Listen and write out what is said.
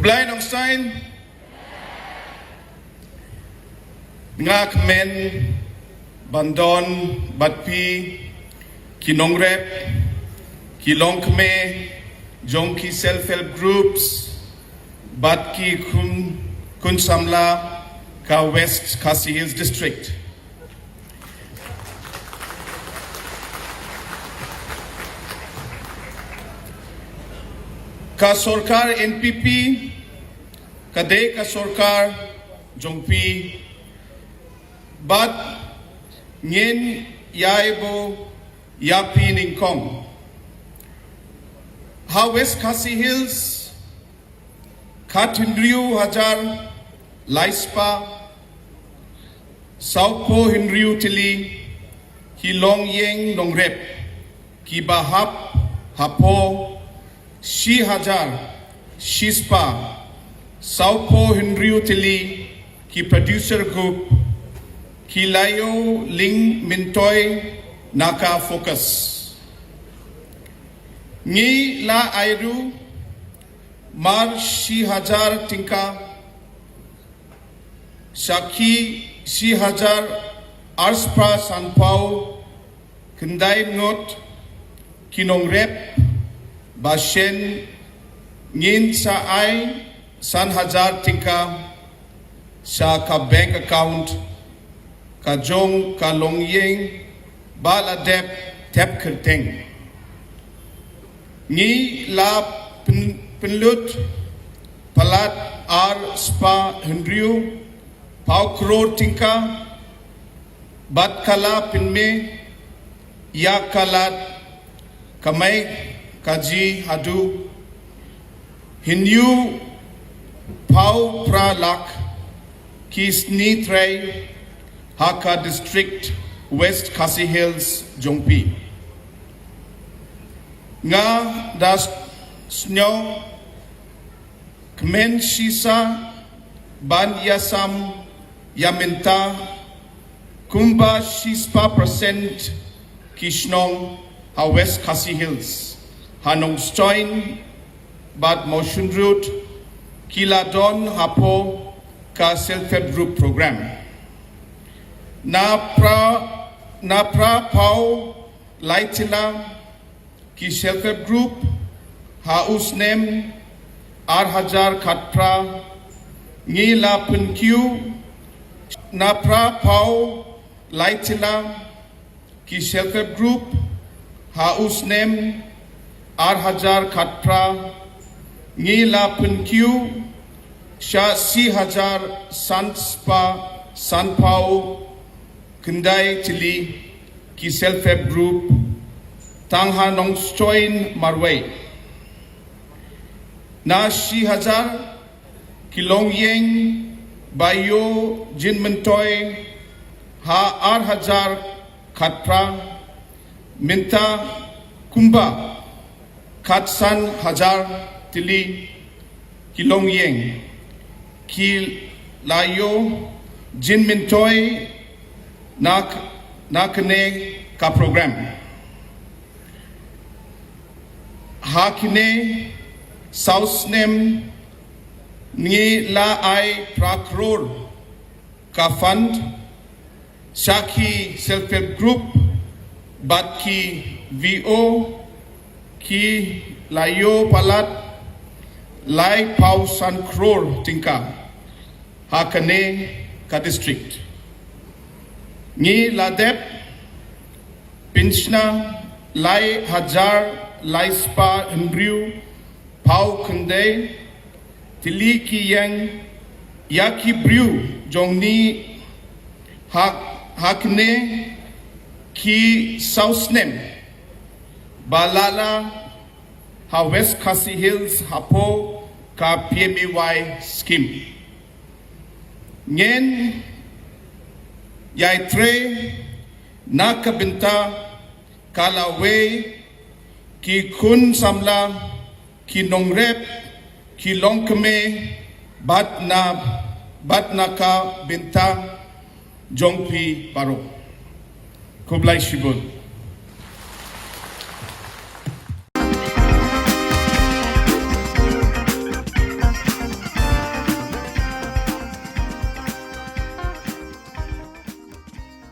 Kublai Nongstoin nga Kmen Bandon Batpi Kinongrep Kilong Khme Jongki self-help groups Batki Kun Samla Ka West Khasi Hills District. Ka Sorkar NPP Kade Ka Sorkar Jongpi Bat Nyen Yaibo Yapi Ningkong Ha West Khasi Hills Khat Hajar Laispa Saupo Hinriu Tili Hilong Yeng Nongrep Kibahap Hapo Shi Hajar Shispa Saupo Hinriu Tili Ki producer group Ki Layo Ling Mintoi Naka Focus Ngi La Airu Mar Shi Hajar Tinka Shaki Shi Hajar Arspra Sanpau Kendai Not Kinongrep Bashen Ngin Sa Ai San Hajar Tinka Sa Ka bank account Ka Jong Ka Long Yeng Baladep Tep Kerteng Ngi La Penlut Palat Ar Spa Hendriu Pau Kror Tinka Bat Kala Pinme Ya Kalat Kamai Kaji Hadu Hinyu Pau Pralak Kisni Tray Haka District West Khasi Hills Jongpi Nga Das Snow Kmen Shisa Ban Yasam Yaminta Kumba Shispa % Kishnong Ha West Khasi Hills Ha Nongstoin Bat Motion Route Kila Don Hapo Ka Self-Help Group Program Na pra Pau Laitila Ki Self-Help Group Ha Usnem Ar Hajar Khatpra Ngi La Punkiu Na pra Pau Laitila Ki Self-Help Group Ha Usnem Ar Hajar Khatpra Ngi La Punkiu Sha Si Hajar Sanspa Sanpau Kendai Tili Ki Self-Help Group Tangha Nongstoin Marway Na Si Hajar Kilong Yeng Bayo Jinmentoi Ha Ar Hajar Khatpra Minta Kumba Khatsan Hajar Tili Kilong Yeng Ki Layo Jinmentoi Nakane Ka Program Hakine Sausnem Ngi La Ai Prakror Ka Fund Shaki Self-Help Group Batki VO Ki Layo Palat Lai Pau San Kror Tingka Hakane Ka District Ngi Ladep Pinchna Lai Hajar Lai Spa Hendriu Pau Kende Tili Ki Yang Yaki Briu Jongni Hakne Ki Sausnem Balala Ha West Khasi Hills Hapo Ka PMAY Scheme Ngen Yai Tre Nakabinta Kalawe Ki Kun Samla Ki Nongrep Ki Longkeme Batnaka Binta Jongpi Paro Kublai Shibun